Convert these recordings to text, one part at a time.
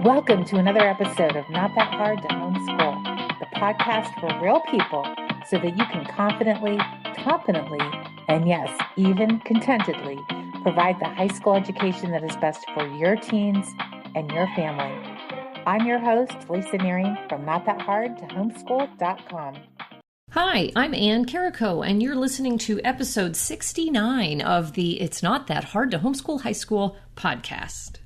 Welcome to another episode of Not That Hard to Homeschool, the podcast for real people so that you can confidently, competently, and yes, even contentedly provide the high school education that is best for your teens and your family. I'm your host, Lisa Neary from NotThatHardToHomeschool.com. Hi, I'm Ann Carrico, and you're listening to episode 69 of the It's Not That Hard to Homeschool High School podcast.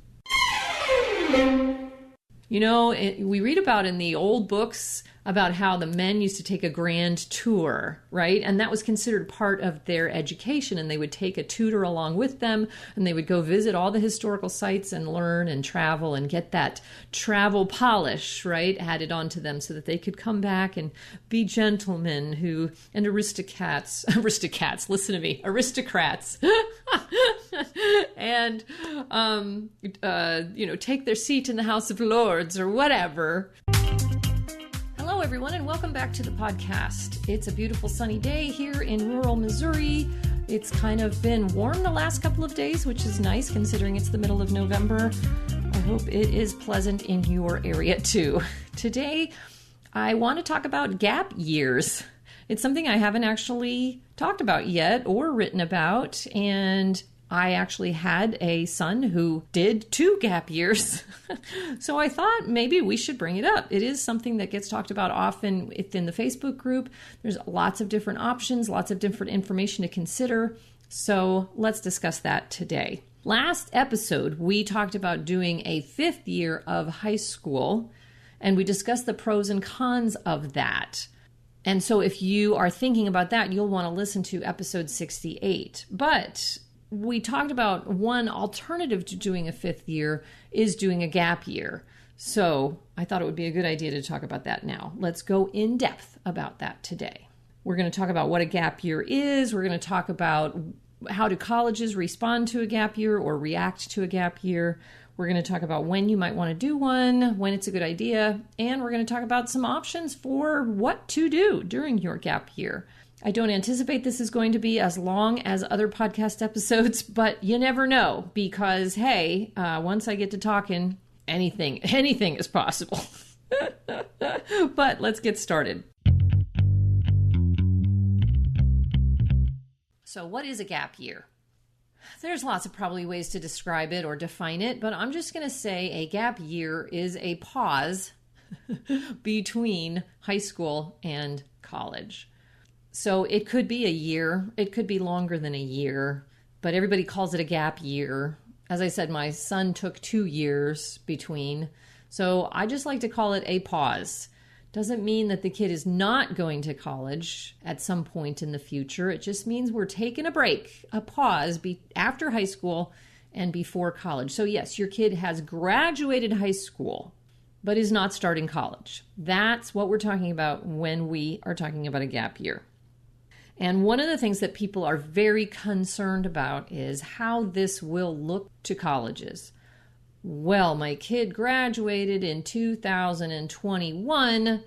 You know, we read about in the old books about how the men used to take a grand tour, right? And that was considered part of their education, and they would take a tutor along with them, and they would go visit all the historical sites and learn and travel and get that travel polish, right, added onto them so that they could come back and be gentlemen and aristocrats, listen to me, aristocrats, and, take their seat in the House of Lords or whatever. Hello, everyone, and welcome back to the podcast. It's a beautiful sunny day here in rural Missouri. It's kind of been warm the last couple of days, which is nice considering it's the middle of November. I hope it is pleasant in your area too. Today, I want to talk about gap years. It's something I haven't actually talked about yet or written about, and I actually had a son who did 2 gap years. So I thought maybe we should bring it up. It is something that gets talked about often within the Facebook group. There's lots of different options, lots of different information to consider. So let's discuss that today. Last episode, we talked about doing a 5th year of high school, and we discussed the pros and cons of that. And so if you are thinking about that, you'll want to listen to episode 68. But we talked about one alternative to doing a 5th year is doing a gap year. So I thought it would be a good idea to talk about that now. Let's go in depth about that today. We're going to talk about what a gap year is. We're going to talk about how do colleges respond to a gap year or react to a gap year. We're going to talk about when you might want to do one, when it's a good idea, and we're going to talk about some options for what to do during your gap year. I don't anticipate this is going to be as long as other podcast episodes, but you never know because, hey, once I get to talking, anything is possible. But let's get started. So what is a gap year? There's lots of probably ways to describe it or define it, but I'm just going to say a gap year is a pause between high school and college. So it could be a year, it could be longer than a year, but everybody calls it a gap year. As I said, my son took 2 years between, so I just like to call it a pause. Doesn't mean that the kid is not going to college at some point in the future. It just means we're taking a break, a pause after high school and before college. So yes, your kid has graduated high school, but is not starting college. That's what we're talking about when we are talking about a gap year. And one of the things that people are very concerned about is how this will look to colleges. Well, my kid graduated in 2021,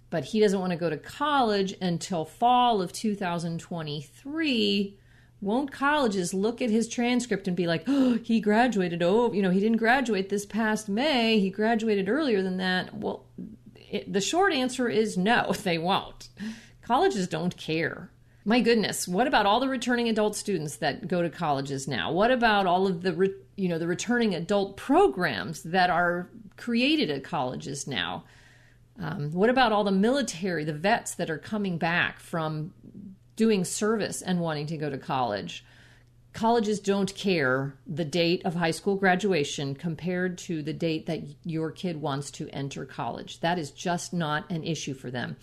but he doesn't want to go to college until fall of 2023. Won't colleges look at his transcript and be like, oh, he graduated, he didn't graduate this past May, he graduated earlier than that? Well, the short answer is no, they won't. Colleges don't care. My goodness, what about all the returning adult students that go to colleges now? What about all of the returning adult programs that are created at colleges now? What about all the military, the vets that are coming back from doing service and wanting to go to college? Colleges don't care the date of high school graduation compared to the date that your kid wants to enter college. That is just not an issue for them.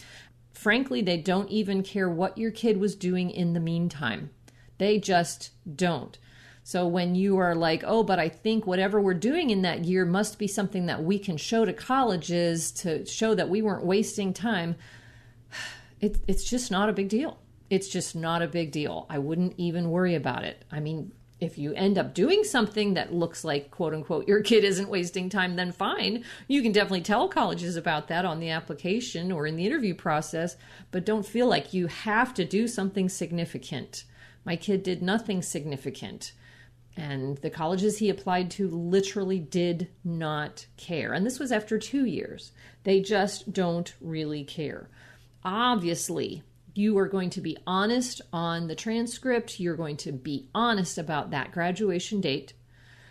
Frankly, they don't even care what your kid was doing in the meantime. They just don't. So when you are like, oh, but I think whatever we're doing in that year must be something that we can show to colleges to show that we weren't wasting time, it's just not a big deal. It's just not a big deal. I wouldn't even worry about it. I mean, if you end up doing something that looks like, quote unquote, your kid isn't wasting time, then fine. You can definitely tell colleges about that on the application or in the interview process, but don't feel like you have to do something significant. My kid did nothing significant. And the colleges he applied to literally did not care. And this was after 2 years. They just don't really care. Obviously, you are going to be honest on the transcript. You're going to be honest about that graduation date.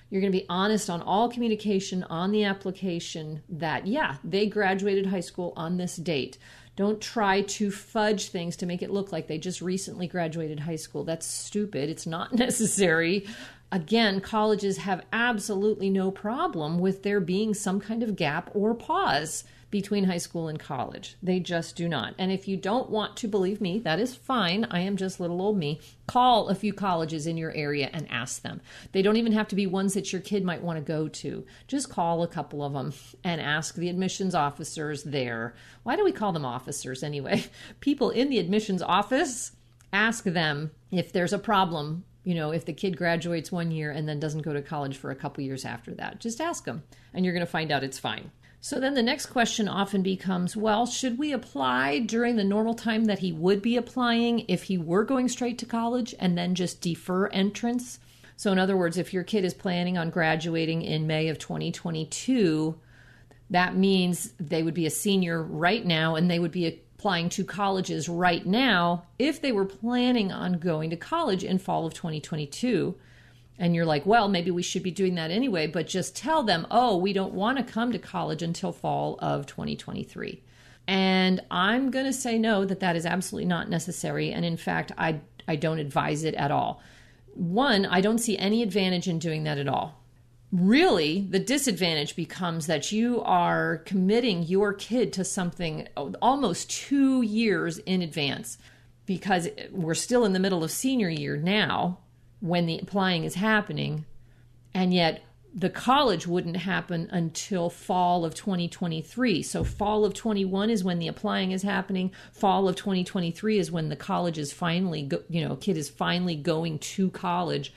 You're going to be honest on all communication on the application that, yeah, they graduated high school on this date. Don't try to fudge things to make it look like they just recently graduated high school. That's stupid. It's not necessary. Again, colleges have absolutely no problem with there being some kind of gap or pause between high school and college. They just do not. And if you don't want to believe me, that is fine. I am just little old me. Call a few colleges in your area and ask them. They don't even have to be ones that your kid might want to go to. Just call a couple of them and ask the admissions officers there. Why do we call them officers anyway? People in the admissions office, ask them if there's a problem. You know, if the kid graduates 1 year and then doesn't go to college for a couple years after that, just ask them and you're going to find out it's fine. So then the next question often becomes, well, should we apply during the normal time that he would be applying if he were going straight to college and then just defer entrance? So in other words, if your kid is planning on graduating in May of 2022, that means they would be a senior right now and they would be applying to colleges right now if they were planning on going to college in fall of 2022. And you're like, well, maybe we should be doing that anyway, but just tell them, oh, we don't want to come to college until fall of 2023. And I'm going to say no, that is absolutely not necessary. And in fact, I don't advise it at all. One, I don't see any advantage in doing that at all. Really, the disadvantage becomes that you are committing your kid to something almost 2 years in advance, because we're still in the middle of senior year now when the applying is happening, and yet the college wouldn't happen until fall of 2023. So fall of 21 is when the applying is happening. Fall of 2023 is when the college is finally, kid is finally going to college.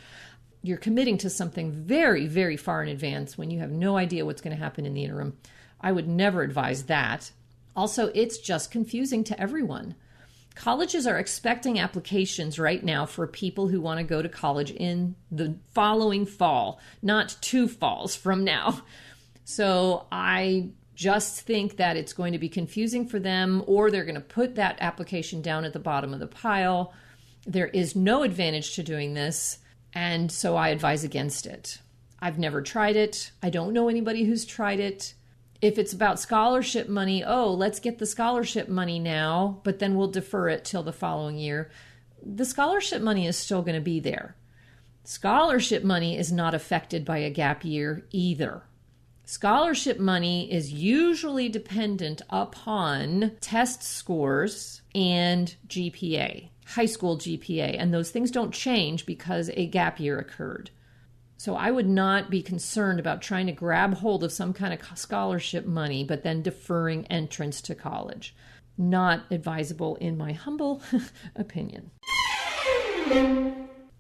You're committing to something very, very far in advance when you have no idea what's going to happen in the interim. I would never advise that. Also, it's just confusing to everyone. Colleges are expecting applications right now for people who want to go to college in the following fall, not 2 falls from now. So I just think that it's going to be confusing for them, or they're going to put that application down at the bottom of the pile. There is no advantage to doing this, and so I advise against it. I've never tried it. I don't know anybody who's tried it. If it's about scholarship money, oh, let's get the scholarship money now, but then we'll defer it till the following year. The scholarship money is still going to be there. Scholarship money is not affected by a gap year either. Scholarship money is usually dependent upon test scores and GPA, high school GPA, and those things don't change because a gap year occurred. So I would not be concerned about trying to grab hold of some kind of scholarship money, but then deferring entrance to college. Not advisable in my humble opinion.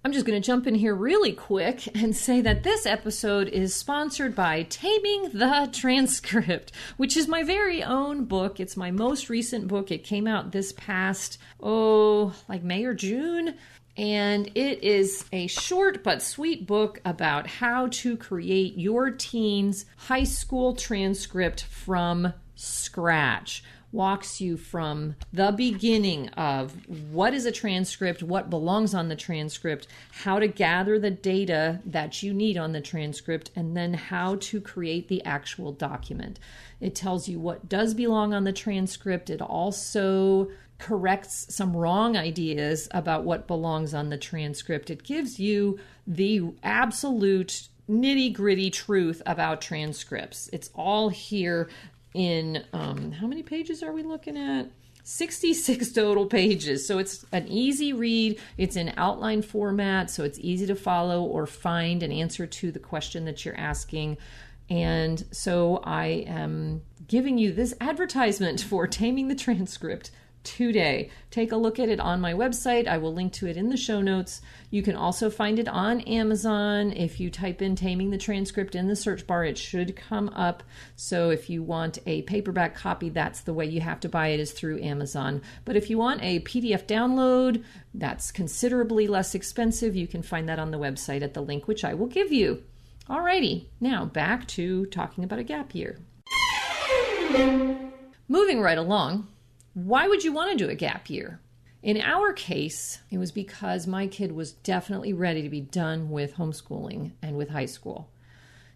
I'm just going to jump in here really quick and say that this episode is sponsored by Taming the Transcript, which is my very own book. It's my most recent book. It came out this past, May or June. And it is a short but sweet book about how to create your teen's high school transcript from scratch. Walks you from the beginning of what is a transcript, what belongs on the transcript, how to gather the data that you need on the transcript, and then how to create the actual document. It tells you what does belong on the transcript. It also corrects some wrong ideas about what belongs on the transcript. It gives you the absolute nitty-gritty truth about transcripts. It's all here in, how many pages are we looking at? 66 total pages. So it's an easy read. It's in outline format, so it's easy to follow or find an answer to the question that you're asking. And so I am giving you this advertisement for Taming the Transcript today. Take a look at it on my website. I will link to it in the show notes. You can also find it on Amazon. If you type in Taming the Transcript in the search bar, it should come up. So if you want a paperback copy, that's the way you have to buy it, is through Amazon. But if you want a PDF download, that's considerably less expensive. You can find that on the website at the link which I will give you. Alrighty, now back to talking about a gap year. Moving right along, why would you want to do a gap year? In our case, it was because my kid was definitely ready to be done with homeschooling and with high school.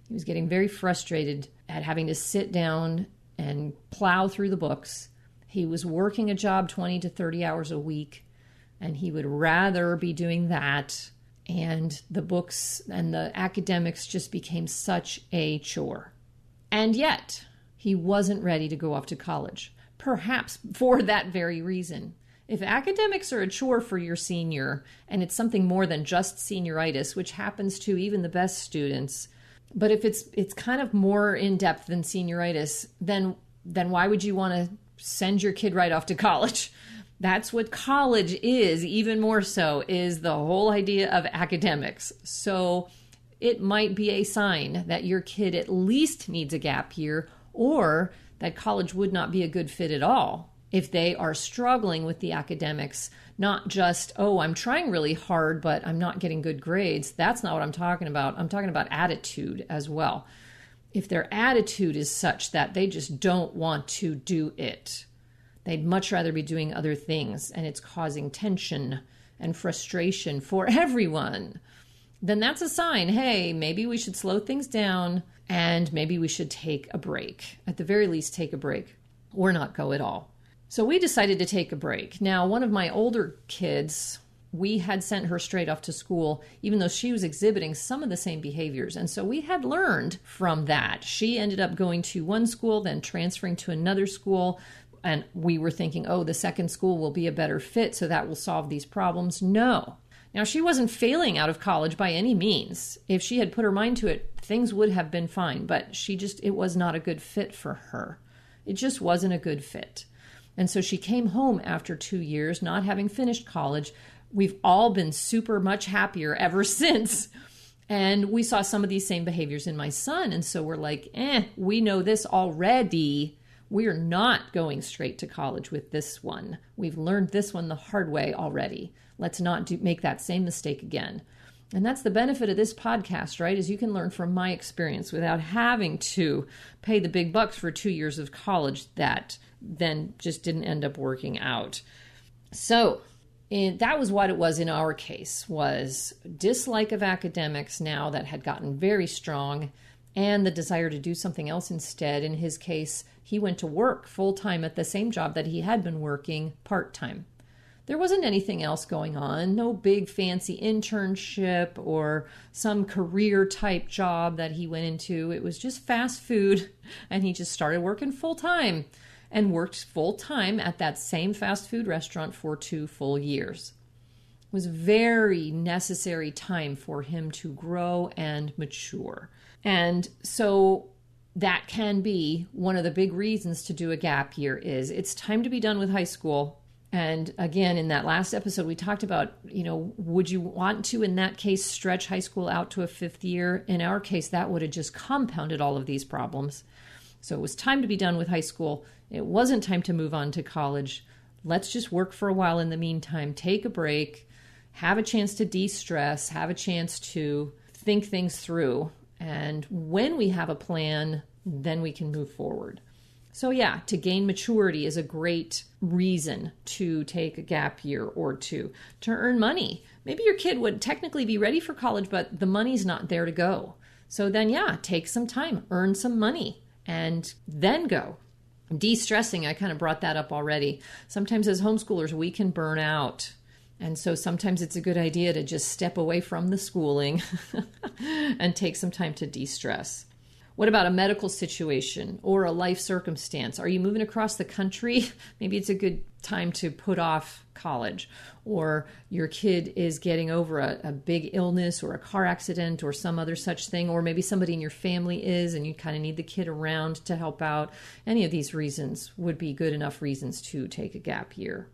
He was getting very frustrated at having to sit down and plow through the books. He was working a job 20 to 30 hours a week, and he would rather be doing that. And the books and the academics just became such a chore. And yet, he wasn't ready to go off to college. Perhaps for that very reason. If academics are a chore for your senior, and it's something more than just senioritis, which happens to even the best students, but if it's kind of more in-depth than senioritis, then why would you want to send your kid right off to college? That's what college is, even more so, is the whole idea of academics. So it might be a sign that your kid at least needs a gap year, or that college would not be a good fit at all if they are struggling with the academics, not just, oh, I'm trying really hard, but I'm not getting good grades. That's not what I'm talking about. I'm talking about attitude as well. If their attitude is such that they just don't want to do it, they'd much rather be doing other things, and it's causing tension and frustration for everyone, then that's a sign, hey, maybe we should slow things down, and maybe we should take a break. At the very least, take a break, or not go at all. So we decided to take a break. Now, one of my older kids, we had sent her straight off to school, even though she was exhibiting some of the same behaviors. And so we had learned from that. She ended up going to one school, then transferring to another school. And we were thinking, oh, the second school will be a better fit, so that will solve these problems. No. Now, she wasn't failing out of college by any means. If she had put her mind to it, things would have been fine. But it was not a good fit for her. It just wasn't a good fit. And so she came home after 2 years, not having finished college. We've all been super much happier ever since. And we saw some of these same behaviors in my son. And so we're like, we know this already. We are not going straight to college with this one. We've learned this one the hard way already. Let's not make that same mistake again. And that's the benefit of this podcast, right? Is you can learn from my experience without having to pay the big bucks for 2 years of college that then just didn't end up working out. So that was what it was in our case, was dislike of academics now that had gotten very strong, and the desire to do something else instead. In his case, he went to work full-time at the same job that he had been working part-time. There wasn't anything else going on, no big fancy internship or some career type job that he went into. It was just fast food, and he just started working full-time and worked full-time at that same fast food restaurant for 2 full years. It was very necessary time for him to grow and mature. And so that can be one of the big reasons to do a gap year. Is it's time to be done with high school. And again, in that last episode, we talked about, would you want to, in that case, stretch high school out to a 5th year? In our case, that would have just compounded all of these problems. So it was time to be done with high school. It wasn't time to move on to college. Let's just work for a while in the meantime, take a break, have a chance to de-stress, have a chance to think things through. And when we have a plan, then we can move forward. So yeah, to gain maturity is a great reason to take a gap year or two, to earn money. Maybe your kid would technically be ready for college, but the money's not there to go. So then yeah, take some time, earn some money, and then go. De-stressing, I kind of brought that up already. Sometimes as homeschoolers, we can burn out. And so sometimes it's a good idea to just step away from the schooling and take some time to de-stress. What about a medical situation or a life circumstance? Are you moving across the country? Maybe it's a good time to put off college. Or your kid is getting over a big illness or a car accident or some other such thing. Or maybe somebody in your family is and you kind of need the kid around to help out. Any of these reasons would be good enough reasons to take a gap year.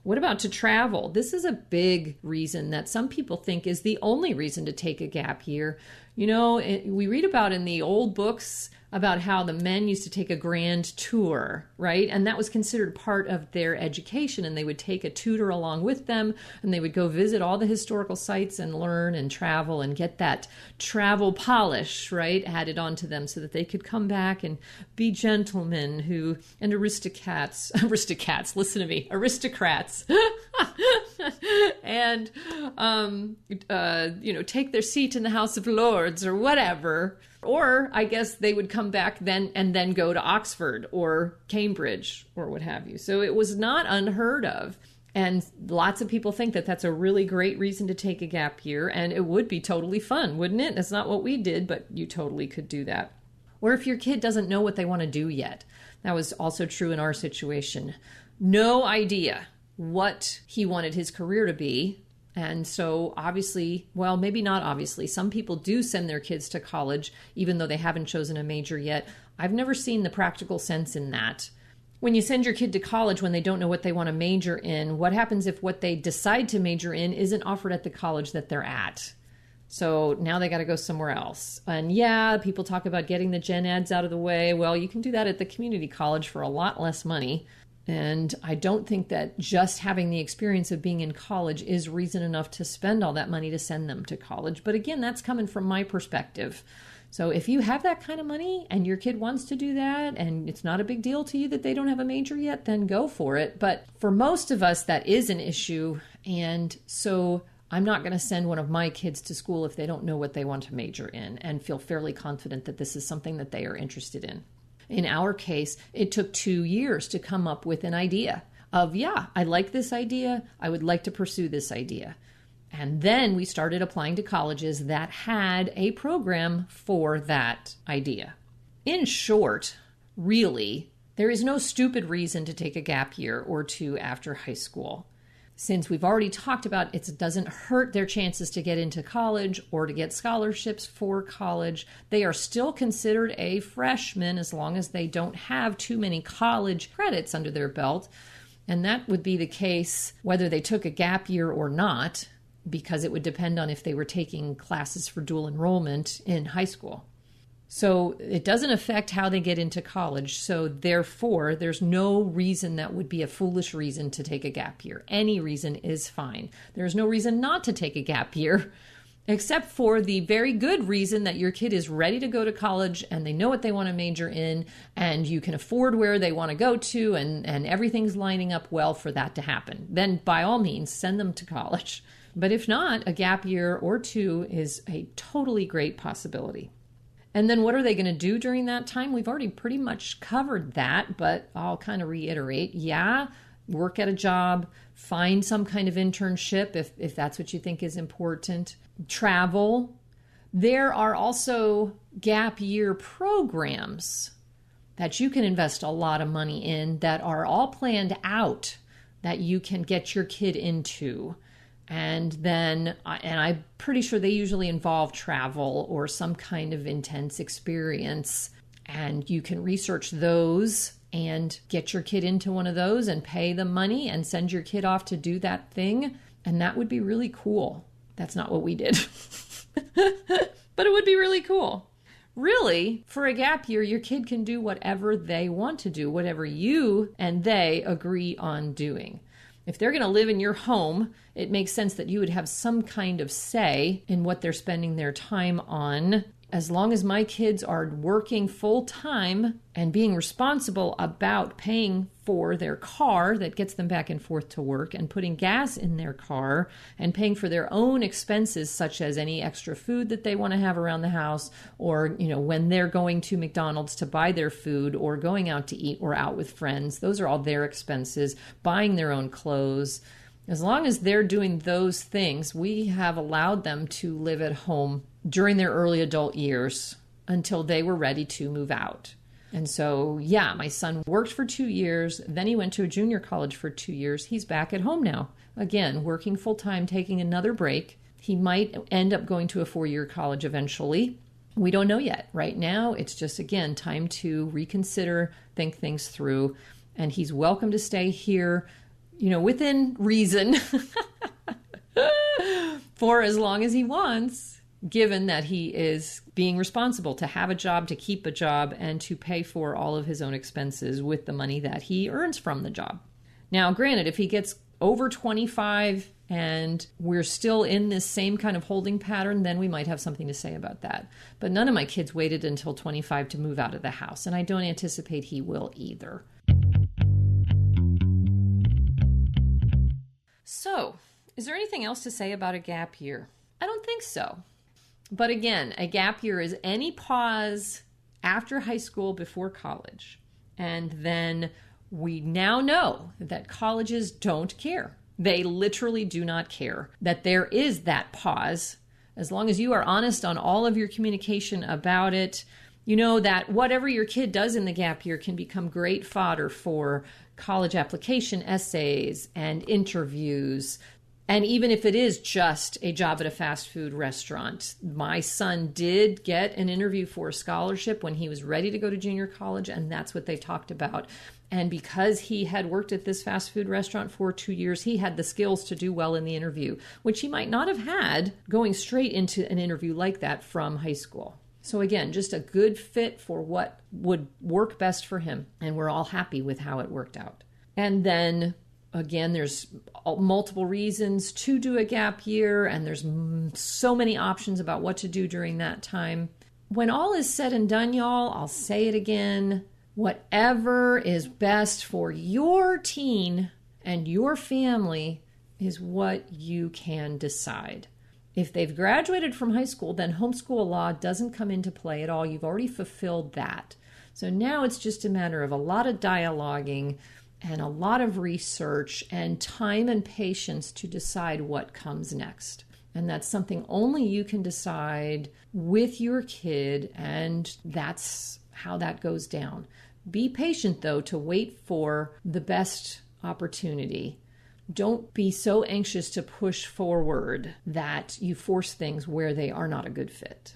What about to travel? This is a big reason that some people think is the only reason to take a gap year. You know, we read about in the old books about how the men used to take a grand tour, right? And that was considered part of their education. And they would take a tutor along with them and they would go visit all the historical sites and learn and travel and get that travel polish, right, added onto them so that they could come back and be gentlemen and aristocrats, listen to me, aristocrats, and, take their seat in the House of Lords or whatever. Or I guess they would come back then go to Oxford or Cambridge or what have you. So it was not unheard of. And lots of people think that that's a really great reason to take a gap year. And it would be totally fun, wouldn't it? That's not what we did, but you totally could do that. Or if your kid doesn't know what they want to do yet. That was also true in our situation. No idea what he wanted his career to be. And so obviously, well, maybe not obviously, some people do send their kids to college, even though they haven't chosen a major yet. I've never seen the practical sense in that. When you send your kid to college when they don't know what they want to major in, what happens if what they decide to major in isn't offered at the college that they're at? So now they got to go somewhere else. And yeah, people talk about getting the gen eds out of the way. Well, you can do that at the community college for a lot less money. And I don't think that just having the experience of being in college is reason enough to spend all that money to send them to college. But again, that's coming from my perspective. So if you have that kind of money and your kid wants to do that and it's not a big deal to you that they don't have a major yet, then go for it. But for most of us, that is an issue. And so I'm not going to send one of my kids to school if they don't know what they want to major in and feel fairly confident that this is something that they are interested in. In our case, it took 2 years to come up with an idea of, yeah, I like this idea. I would like to pursue this idea. And then we started applying to colleges that had a program for that idea. In short, really, there is no stupid reason to take a gap year or two after high school. Since we've already talked about it doesn't hurt their chances to get into college or to get scholarships for college, they are still considered a freshman as long as they don't have too many college credits under their belt. And that would be the case whether they took a gap year or not, because it would depend on if they were taking classes for dual enrollment in high school. So it doesn't affect how they get into college. So therefore, there's no reason that would be a foolish reason to take a gap year. Any reason is fine. There's no reason not to take a gap year, except for the very good reason that your kid is ready to go to college and they know what they want to major in and you can afford where they want to go to and everything's lining up well for that to happen. Then by all means, send them to college. But if not, a gap year or two is a totally great possibility. And then what are they going to do during that time? We've already pretty much covered that, but I'll kind of reiterate. Yeah, work at a job, find some kind of internship if that's what you think is important. Travel. There are also gap year programs that you can invest a lot of money in that are all planned out that you can get your kid into. And I'm pretty sure they usually involve travel or some kind of intense experience. And you can research those and get your kid into one of those and pay them money and send your kid off to do that thing. And that would be really cool. That's not what we did. But it would be really cool. Really, for a gap year, your kid can do whatever they want to do, whatever you and they agree on doing. If they're going to live in your home, it makes sense that you would have some kind of say in what they're spending their time on. As long as my kids are working full time and being responsible about paying for their car that gets them back and forth to work and putting gas in their car and paying for their own expenses, such as any extra food that they want to have around the house, or, when they're going to McDonald's to buy their food or going out to eat or out with friends, those are all their expenses, buying their own clothes. As long as they're doing those things, we have allowed them to live at home during their early adult years until they were ready to move out. And so, yeah, my son worked for 2 years. Then he went to a junior college for 2 years. He's back at home now. Again, working full time, taking another break. He might end up going to a 4-year college eventually. We don't know yet. Right now, it's just, again, time to reconsider, think things through. And he's welcome to stay here, within reason for as long as he wants, given that he is being responsible to have a job, to keep a job, and to pay for all of his own expenses with the money that he earns from the job. Now, granted, if he gets over 25 and we're still in this same kind of holding pattern, then we might have something to say about that. But none of my kids waited until 25 to move out of the house, and I don't anticipate he will either. So, is there anything else to say about a gap year? I don't think so. But again, a gap year is any pause after high school before college. And then we now know that colleges don't care. They literally do not care that there is that pause. As long as you are honest on all of your communication about it, you know that whatever your kid does in the gap year can become great fodder for college application essays and interviews. And even if it is just a job at a fast food restaurant, my son did get an interview for a scholarship when he was ready to go to junior college, and that's what they talked about. And because he had worked at this fast food restaurant for 2 years, he had the skills to do well in the interview, which he might not have had going straight into an interview like that from high school. So again, just a good fit for what would work best for him. And we're all happy with how it worked out. And then again, there's multiple reasons to do a gap year, and there's so many options about what to do during that time. When all is said and done, y'all, I'll say it again, whatever is best for your teen and your family is what you can decide. If they've graduated from high school, then homeschool law doesn't come into play at all. You've already fulfilled that. So now it's just a matter of a lot of dialoguing and a lot of research and time and patience to decide what comes next. And that's something only you can decide with your kid, and that's how that goes down. Be patient, though, to wait for the best opportunity. Don't be so anxious to push forward that you force things where they are not a good fit.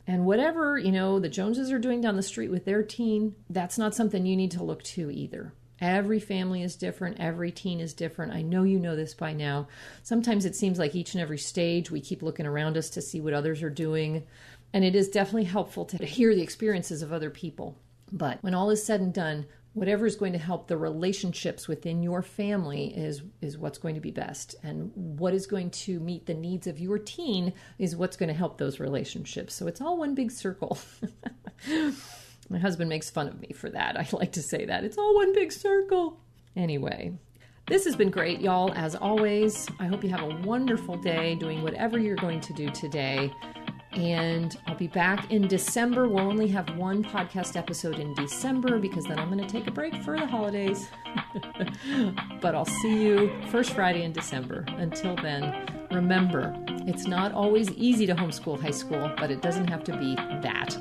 And whatever, the Joneses are doing down the street with their teen, that's not something you need to look to either. Every family is different. Every teen is different. I know you know this by now. Sometimes it seems like each and every stage we keep looking around us to see what others are doing. And it is definitely helpful to hear the experiences of other people. But when all is said and done, whatever is going to help the relationships within your family is what's going to be best. And what is going to meet the needs of your teen is what's going to help those relationships. So it's all one big circle. My husband makes fun of me for that. I like to say that. It's all one big circle. Anyway, this has been great, y'all, as always. I hope you have a wonderful day doing whatever you're going to do today. And I'll be back in December. We'll only have one podcast episode in December because then I'm going to take a break for the holidays. But I'll see you first Friday in December. Until then, remember, it's not always easy to homeschool high school, but it doesn't have to be that.